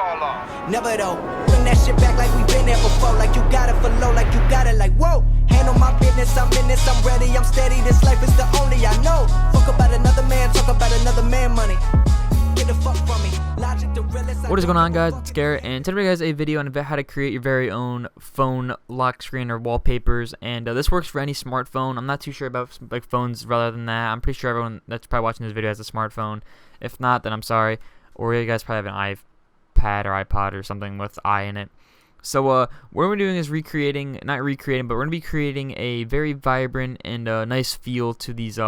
fall off. Never though. Bring that shit back like we been there before. Like you got it for low, like you got it like whoa. Handle my business, I'm in this, I'm ready, I'm steady. This life is the only I know. Fuck about another man, talk about another man money. Get the fuck from me. Logic the realest. What is going on, guys? It's Garrett, and today guys a video on how to create your very own phone lock screen or wallpapers. And this works for any smartphone. I'm not too sure about like phones rather than that. I'm pretty sure everyone that's probably watching this video has a smartphone. If not, then I'm sorry. Or you guys probably have an iPad or iPod or something with I in it. So what we're doing is not recreating, but we're going to be creating a very vibrant and nice feel to these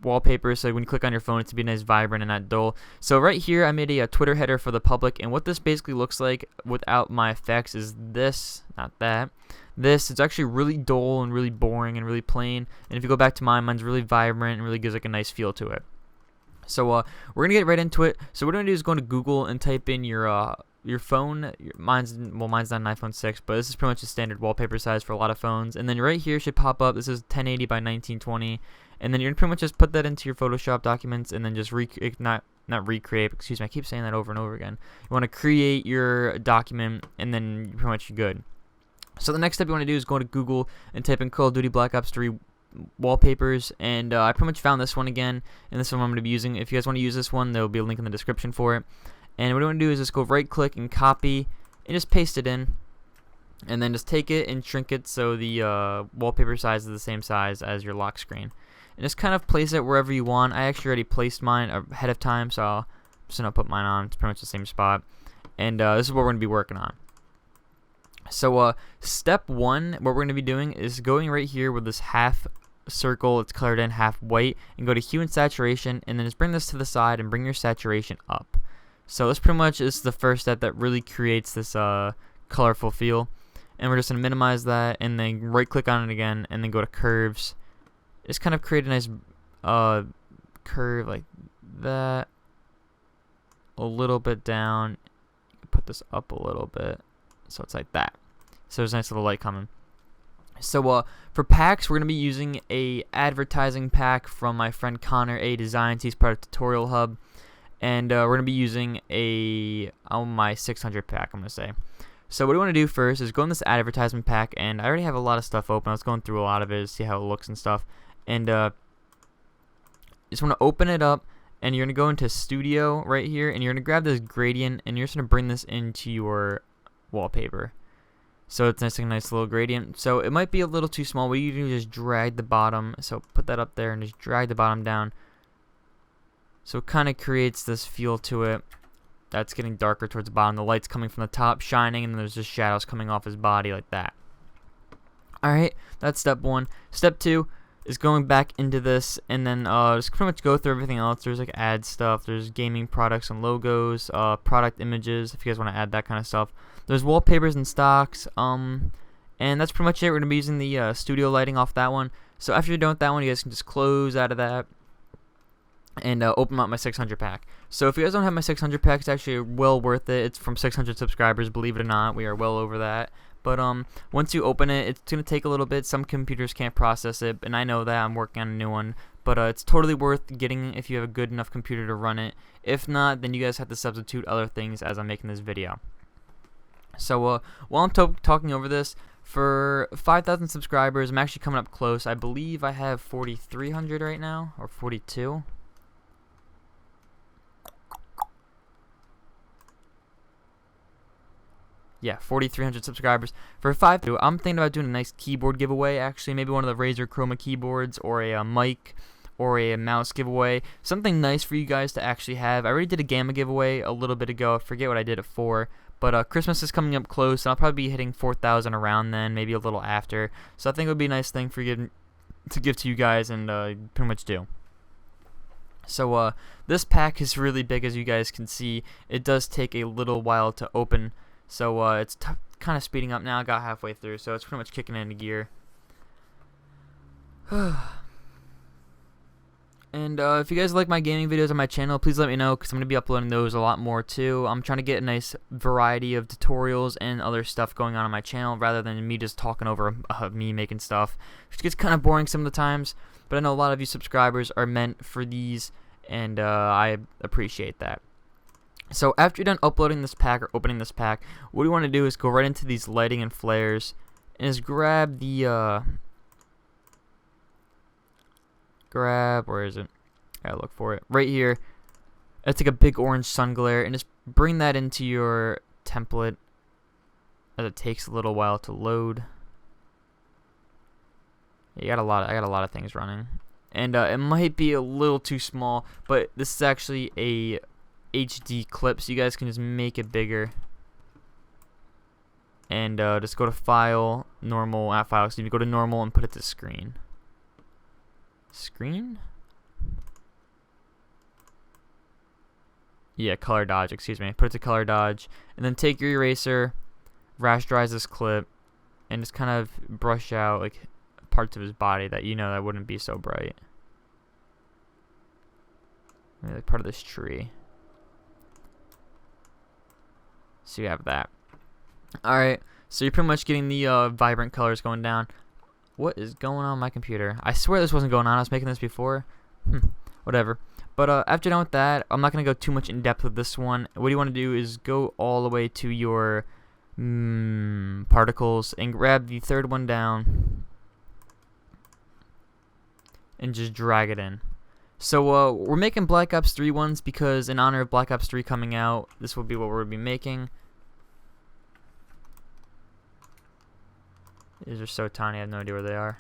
wallpapers. So when you click on your phone, it's to be nice, vibrant, and not dull. So right here, I made a Twitter header for the public, and what this basically looks like without my effects is this, not that. This, it's actually really dull and really boring and really plain. And if you go back to mine's really vibrant and really gives like a nice feel to it. So we're gonna get right into it. So what we're gonna do is go to Google and type in your phone. Mine's not an iPhone 6, but this is pretty much the standard wallpaper size for a lot of phones. And then right here should pop up. This is 1080 by 1920, and then you're gonna pretty much just put that into your Photoshop documents, and then just not recreate. Excuse me, I keep saying that over and over again. You want to create your document, and then you're pretty much good. So the next step you want to do is go to Google and type in Call of Duty Black Ops 3 wallpapers, and I pretty much found this one again, and this is what I'm going to be using. If you guys want to use this one, there will be a link in the description for it. And what you want to do is just go right click and copy and just paste it in, and then just take it and shrink it so the wallpaper size is the same size as your lock screen, and just kind of place it wherever you want. I actually already placed mine ahead of time, so I'm just going to put mine on. It's pretty much the same spot, and this is what we're going to be working on. So step one, what we're going to be doing is going right here with this half circle, it's colored in half white, and go to hue and saturation, and then just bring this to the side and bring your saturation up. So this pretty much is the first step that really creates this colorful feel. And we're just going to minimize that, and then right click on it again, and then go to curves. Just kind of create a nice curve like that, a little bit down, put this up a little bit. So it's like that. So there's a nice little light coming. So for packs, we're going to be using a advertising pack from my friend Connor BehrDesign. He's part of Tutorial Hub. And we're going to be using my 600 pack, I'm going to say. So what we want to do first is go in this advertisement pack. And I already have a lot of stuff open. I was going through a lot of it to see how it looks and stuff. And just want to open it up. And you're going to go into Studio right here. And you're going to grab this gradient. And you're just going to bring this into your wallpaper. So it's a nice little gradient. So it might be a little too small. What you do is just drag the bottom. So put that up there and just drag the bottom down. So it kind of creates this feel to it. That's getting darker towards the bottom. The light's coming from the top, shining, and there's just shadows coming off his body like that. Alright, that's step one. Step two is going back into this, and then just pretty much go through everything else. There's like ad stuff, there's gaming products and logos, product images, if you guys want to add that kind of stuff. There's wallpapers and stocks, and that's pretty much it. We're going to be using the studio lighting off that one. So after you're done with that one, you guys can just close out of that and open up my 600 pack. So if you guys don't have my 600 pack, it's actually well worth it. It's from 600 subscribers, believe it or not. We are well over that. But once you open it, it's going to take a little bit. Some computers can't process it, and I know that. I'm working on a new one. But it's totally worth getting if you have a good enough computer to run it. If not, then you guys have to substitute other things as I'm making this video. So while I'm talking over this, for 5,000 subscribers, I'm actually coming up close. I believe I have 4,300 right now, or 42. Yeah, 4,300 subscribers. For 5,000, I'm thinking about doing a nice keyboard giveaway, actually. Maybe one of the Razer Chroma keyboards, or a mic, or a mouse giveaway. Something nice for you guys to actually have. I already did a Gamma giveaway a little bit ago. I forget what I did it for. But Christmas is coming up close, and I'll probably be hitting 4,000 around then, maybe a little after. So I think it would be a nice thing for you to give to you guys, and pretty much do. So this pack is really big, as you guys can see. It does take a little while to open. So it's kind of speeding up now. I got halfway through, so it's pretty much kicking into gear. And if you guys like my gaming videos on my channel, please let me know, because I'm going to be uploading those a lot more too. I'm trying to get a nice variety of tutorials and other stuff going on my channel, rather than me just talking over me making stuff, which gets kind of boring some of the times. But I know a lot of you subscribers are meant for these, and I appreciate that. So after you're done uploading this pack or opening this pack, what you want to do is go right into these lighting and flares and just grab the where is it? I gotta look for it. Right here. It's like a big orange sun glare, and just bring that into your template as it takes a little while to load. I got a lot of things running, and it might be a little too small, but this is actually a HD clip, so you guys can just make it bigger. And just go to File, Normal, at File, excuse me, go to Normal and put it to Screen. Screen? Yeah, Color Dodge, excuse me. Put it to Color Dodge, and then take your eraser, rasterize this clip, and just kind of brush out like parts of his body that you know that wouldn't be so bright. Maybe like part of this tree. So you have that. Alright, so you're pretty much getting the vibrant colors going down. What is going on my computer? I swear this wasn't going on. I was making this before. Whatever. But after you're done with that, I'm not going to go too much in depth with this one. What you want to do is go all the way to your particles and grab the third one down and just drag it in. So we're making Black Ops 3 ones because in honor of Black Ops 3 coming out, this will be what we're going to be making. These are so tiny, I have no idea where they are.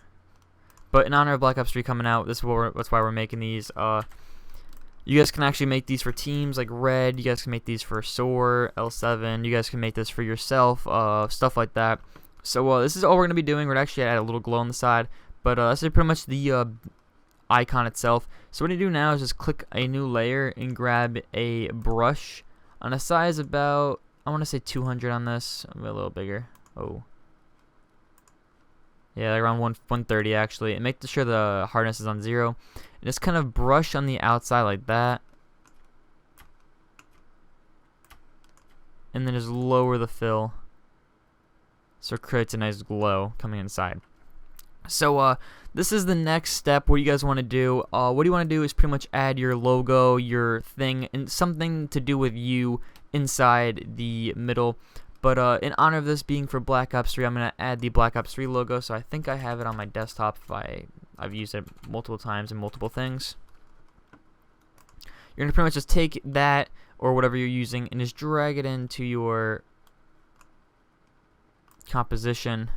But in honor of Black Ops 3 coming out, that's why we're making these. You guys can actually make these for teams like Red. You guys can make these for SOAR, L7. You guys can make this for yourself, stuff like that. So this is all we're going to be doing. We're going to actually add a little glow on the side. But this is pretty much the icon itself. So what you do now is just click a new layer and grab a brush on a size about, I want to say 200 on this. I'm a little bigger. Oh. Yeah, like around 130 actually. And make sure the hardness is on 0. And just kind of brush on the outside like that. And then just lower the fill, so it creates a nice glow coming inside. So this is the next step. What you guys want to do? What you want to do is pretty much add your logo, your thing, and something to do with you inside the middle. But in honor of this being for Black Ops 3, I'm going to add the Black Ops 3 logo. So I think I have it on my desktop if I've used it multiple times in multiple things. You're going to pretty much just take that or whatever you're using and just drag it into your composition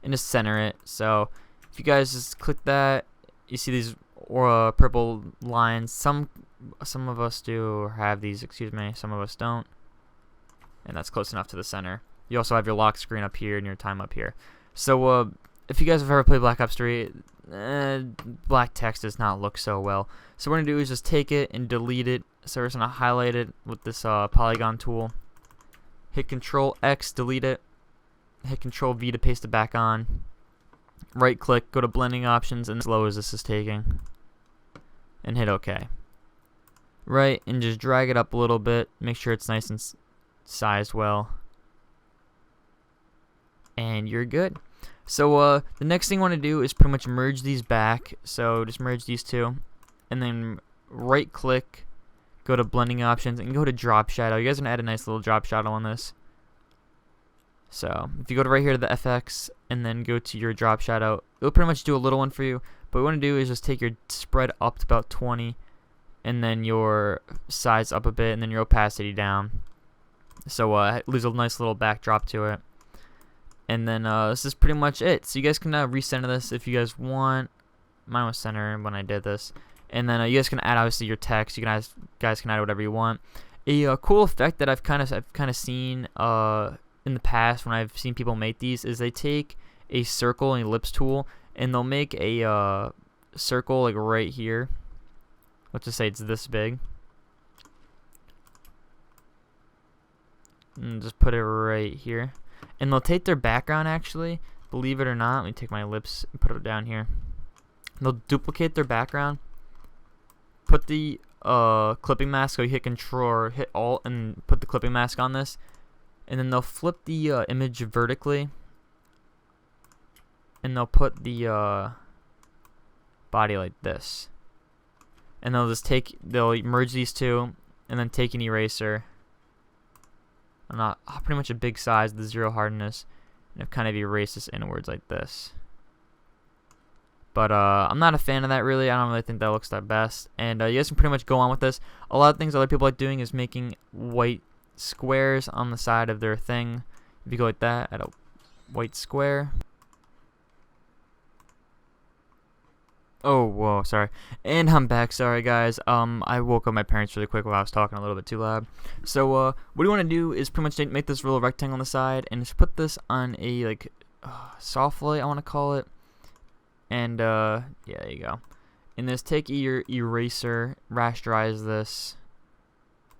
and just center it. So if you guys just click that, you see these purple lines. Some of us do have these, excuse me, some of us don't. And that's close enough to the center. You also have your lock screen up here and your time up here. So if you guys have ever played Black Ops 3, black text does not look so well. So what we're going to do is just take it and delete it. So we're just going to highlight it with this polygon tool. Hit Control X, delete it. Hit Control V to paste it back on. Right click, go to blending options, and as low as this is taking. And hit OK. Right, and just drag it up a little bit. Make sure it's nice and sized well, and you're good. So the next thing I want to do is pretty much merge these back. So just merge these two, and then right click, go to blending options, and go to drop shadow. You guys are gonna add a nice little drop shadow on this. So if you go to right here to the FX and then go to your drop shadow, it'll pretty much do a little one for you. But what you want to do is just take your spread up to about 20, and then your size up a bit, and then your opacity down. So leaves a nice little backdrop to it. And then this is pretty much it. So you guys can recenter this if you guys want. Mine was centered when I did this. And then you guys can add obviously your text. You guys can add whatever you want. A cool effect that I've kind of seen in the past when I've seen people make these is they take a circle and ellipse tool and they'll make a circle like right here. Let's just say it's this big. And just put it right here. And they'll take their background actually, believe it or not. Let me take my ellipse and put it down here. They'll duplicate their background. Put the clipping mask, so you hit Control or hit Alt and put the clipping mask on this. And then they'll flip the image vertically. And they'll put the body like this. And they'll merge these two and then take an eraser. Pretty much a big size, the 0 hardness, and kind of erase this inwards like this. But I'm not a fan of that really. I don't really think that looks the best. And you guys can pretty much go on with this. A lot of things other people like doing is making white squares on the side of their thing. If you go like that, add a white square. Oh, whoa, sorry. And I'm back. Sorry, guys. I woke up my parents really quick while I was talking a little bit too loud. So, what you want to do is pretty much make this little rectangle on the side and just put this on a, like, soft light, I want to call it. And, yeah, there you go. And just take your eraser, rasterize this,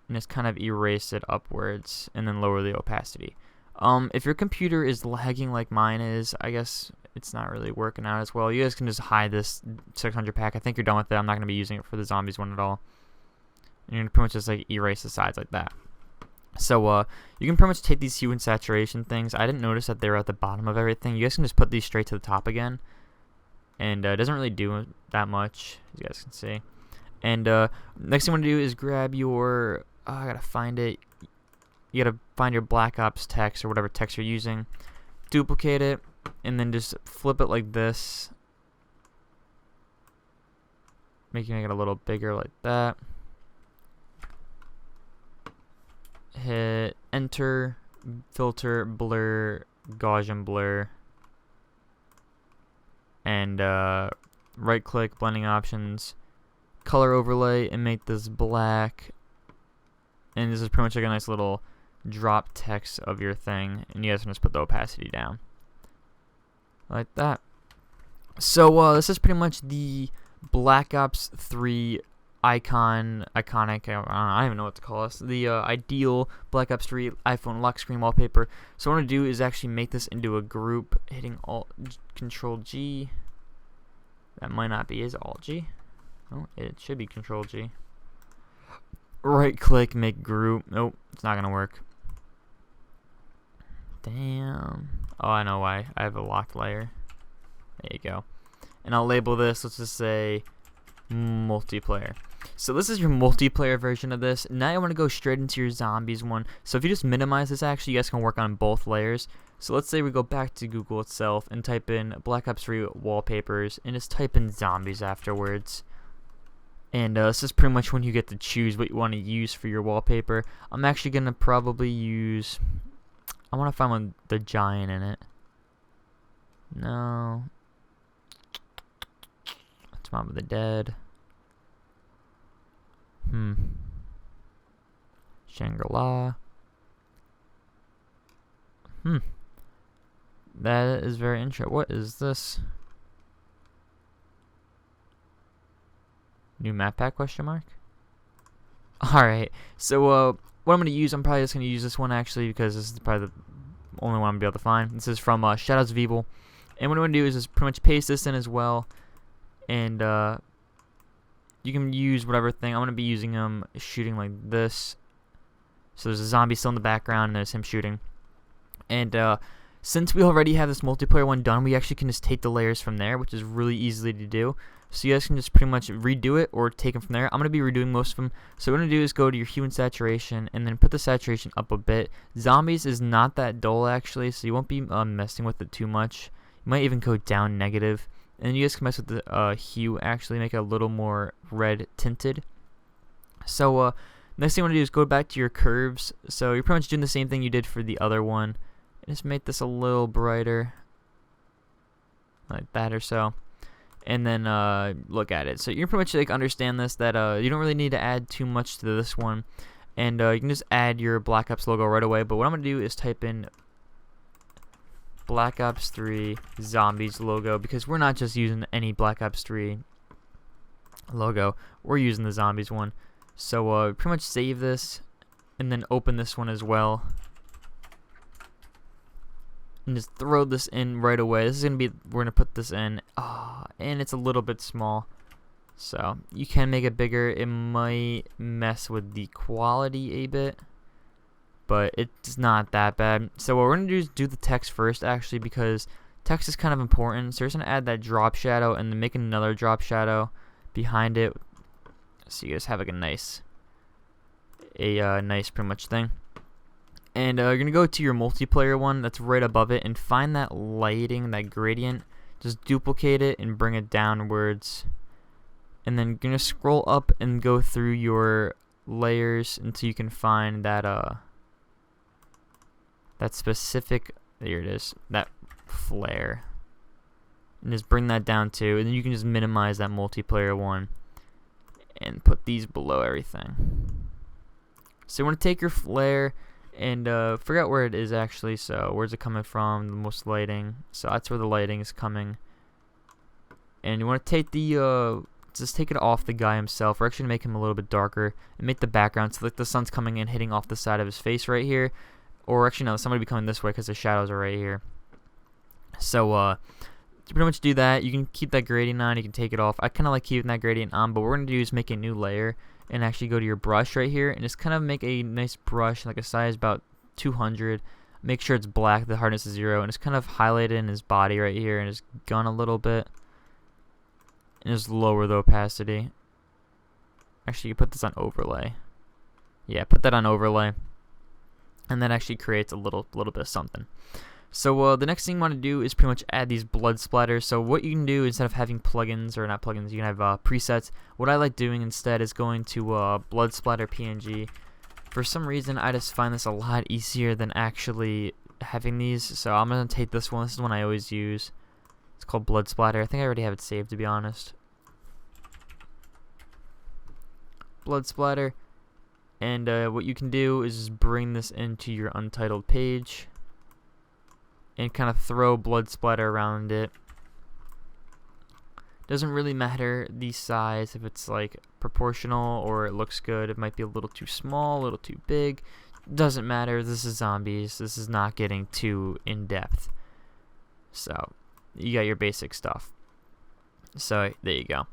and just kind of erase it upwards, and then lower the opacity. If your computer is lagging like mine is, I guess it's not really working out as well. You guys can just hide this 600 pack. I think you're done with it. I'm not going to be using it for the zombies one at all. And you're going to pretty much just like erase the sides like that. So you can pretty much take these hue and saturation things. I didn't notice that they were at the bottom of everything. You guys can just put these straight to the top again. And it doesn't really do that much, as you guys can see. And next thing you want to do is grab your, I gotta find it. You gotta find your Black Ops text or whatever text you're using. Duplicate it, and then just flip it like this. Making it a little bigger like that. Hit enter, filter, blur, Gaussian blur. And right click, blending options, color overlay, and make this black. And this is pretty much like a nice little drop text of your thing, and you guys can just put the opacity down like that. So this is pretty much the Black Ops 3 iconic, I don't even know what to call this, the ideal Black Ops 3 iPhone lock screen wallpaper. So what I'm going to do is actually make this into a group, hitting Alt Control G. That might not be, is Alt G? Oh, it should be Control G. Right click, make group. Nope, it's not going to work. Damn. Oh, I know why. I have a locked layer. There you go. And I'll label this, let's just say multiplayer. So this is your multiplayer version of this. Now you want to go straight into your zombies one. So if you just minimize this, actually, you guys can work on both layers. So let's say we go back to Google itself and type in Black Ops 3 wallpapers and just type in zombies afterwards. And this is pretty much when you get to choose what you want to use for your wallpaper. I'm actually going to probably use, I want to find one with the giant in it. No. That's Mom of the Dead. Shangri-La. That is very interesting. What is this? New map pack, question mark? Alright, so what I'm going to use, I'm probably just going to use this one actually, because this is probably the only one I'm going to be able to find. This is from Shadows of Evil. And what I'm going to do is just pretty much paste this in as well. And you can use whatever thing. I'm going to be using him shooting like this. So there's a zombie still in the background and there's him shooting. And since we already have this multiplayer one done, we actually can just take the layers from there, which is really easy to do. So you guys can just pretty much redo it or take them from there. I'm going to be redoing most of them. So what I'm going to do is go to your hue and saturation and then put the saturation up a bit. Zombies is not that dull actually, so you won't be messing with it too much. You might even go down negative. And then you guys can mess with the hue, actually make it a little more red tinted. So next thing you want to do is go back to your curves. So you're pretty much doing the same thing you did for the other one. And just make this a little brighter. Like that or so. And then look at it. So you pretty much like understand this, that you don't really need to add too much to this one. And you can just add your Black Ops logo right away. But what I'm going to do is type in Black Ops 3 Zombies logo, because we're not just using any Black Ops 3 logo, we're using the Zombies one. So pretty much save this and then open this one as well and just throw this in right away. This is gonna be, we're gonna put this in, and it's a little bit small, so you can make it bigger. It might mess with the quality a bit, but it's not that bad. So what we're going to do is do the text first, actually, because text is kind of important. So we're just going to add that drop shadow and then make another drop shadow behind it. So you guys have like a nice a nice pretty much thing. And you're going to go to your multiplayer one that's right above it and find that lighting, that gradient. Just duplicate it and bring it downwards. And then you're going to scroll up and go through your layers until you can find that that specific, there it is, that flare. And just bring that down too. And then you can just minimize that multiplayer one and put these below everything. So you want to take your flare and figure out where it is actually. So where's it coming from? The most lighting. So that's where the lighting is coming. And you want to take the just take it off the guy himself. We're actually gonna make him a little bit darker and make the background so like the sun's coming in, hitting off the side of his face right here. Or actually no, somebody be coming this way because the shadows are right here. So to pretty much do that, you can keep that gradient on. You can take it off. I kind of like keeping that gradient on, but what we're gonna do is make a new layer and actually go to your brush right here and just kind of make a nice brush, like a size about 200. Make sure it's black, the hardness is 0, and just kind of highlight it in his body right here and just gun a little bit and just lower the opacity. Actually, you put this on overlay. Yeah, put that on overlay, and that actually creates a little bit of something. So the next thing you want to do is pretty much add these blood splatters. So what you can do instead of having plugins, or not plugins, you can have presets. What I like doing instead is going to blood splatter PNG. For some reason, I just find this a lot easier than actually having these. So I'm going to take this one. This is the one I always use. It's called blood splatter. I think I already have it saved, to be honest. Blood splatter. And what you can do is just bring this into your untitled page and kind of throw blood splatter around it. Doesn't really matter the size, if it's like proportional or it looks good. It might be a little too small, a little too big. Doesn't matter. This is zombies. This is not getting too in depth. So you got your basic stuff. So there you go.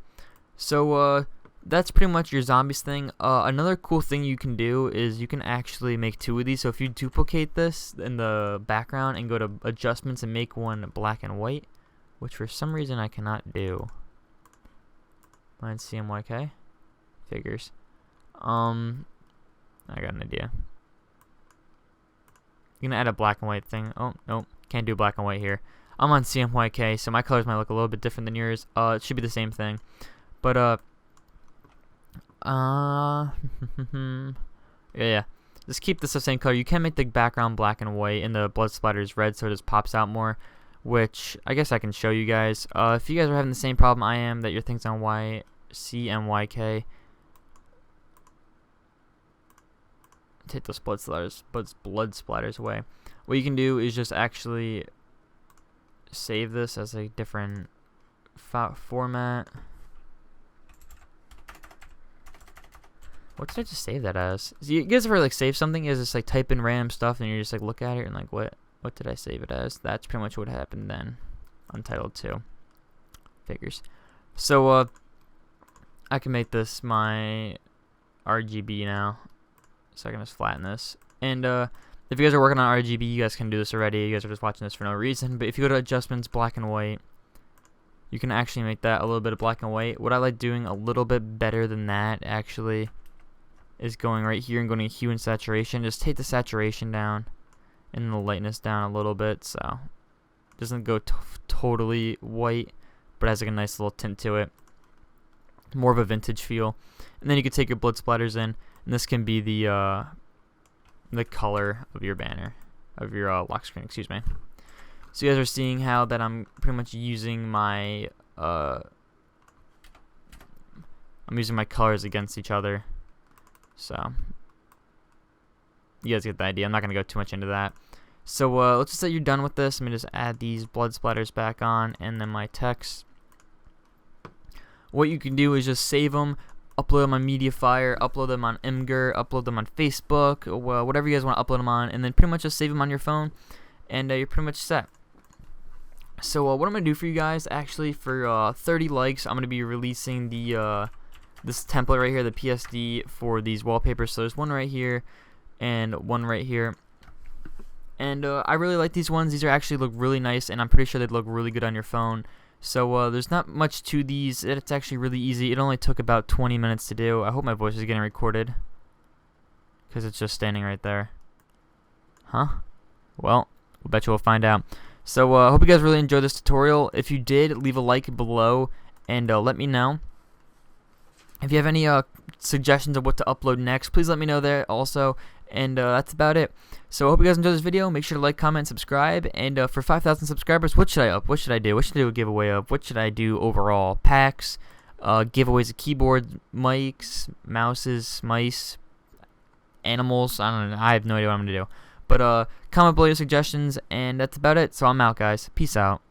So that's pretty much your zombies thing. Another cool thing you can do is you can actually make 2 of these. So if you duplicate this in the background and go to adjustments and make one black and white, which for some reason I cannot do. Mine's CMYK. Figures. I got an idea. You're gonna add a black and white thing. Oh, no, can't do black and white here. I'm on CMYK, so my colors might look a little bit different than yours. It should be the same thing. But yeah, just keep this the same color. You can make the background black and white and the blood splatter is red, so it just pops out more, which I guess I can show you guys. If you guys are having the same problem I am, that your thing's on CMYK, take those blood splatters away. What you can do is just actually save this as a different format. What did I just save that as? So you guys ever like save something? You just like type in random stuff and you just like look at it and like what did I save it as? That's pretty much what happened then. Untitled 2. Figures. So I can make this my RGB now. So I can just flatten this. And if you guys are working on RGB, you guys can do this already. You guys are just watching this for no reason. But if you go to adjustments, black and white, you can actually make that a little bit of black and white. What I like doing a little bit better than that actually is going right here and going to hue and saturation. Just take the saturation down and the lightness down a little bit, so it doesn't go totally white, but has like a nice little tint to it. More of a vintage feel. And then you can take your blood splatters in, and this can be the color of your banner, of your lock screen, excuse me. So you guys are seeing how that I'm pretty much using my I'm using my colors against each other. So you guys get the idea. I'm not gonna go too much into that. So let's just say you're done with this. Let me just add these blood splatters back on, and then my text. What you can do is just save them, upload them on Mediafire, upload them on Imgur, upload them on Facebook, or whatever you guys want to upload them on, and then pretty much just save them on your phone, and you're pretty much set. So what I'm gonna do for you guys, actually, for 30 likes, I'm gonna be releasing the this template right here, the PSD for these wallpapers. So there's one right here and one right here, and I really like these ones. These are actually look really nice, and I'm pretty sure they'd look really good on your phone. So there's not much to these. It's actually really easy. It only took about 20 minutes to do. I hope my voice is getting recorded. because it's just standing right there. Huh? Well, we'll bet you we'll find out. So I hope you guys really enjoyed this tutorial. If you did, leave a like below and let me know. If you have any suggestions of what to upload next, please let me know there also. And that's about it. So I hope you guys enjoyed this video. Make sure to like, comment, subscribe. And for 5,000 subscribers, what should I up? What should I do? What should I do a giveaway of? What should I do overall? Packs, giveaways of keyboards, mics, mouses, mice, animals. I don't know. I have no idea what I'm going to do. But comment below your suggestions. And that's about it. So I'm out, guys. Peace out.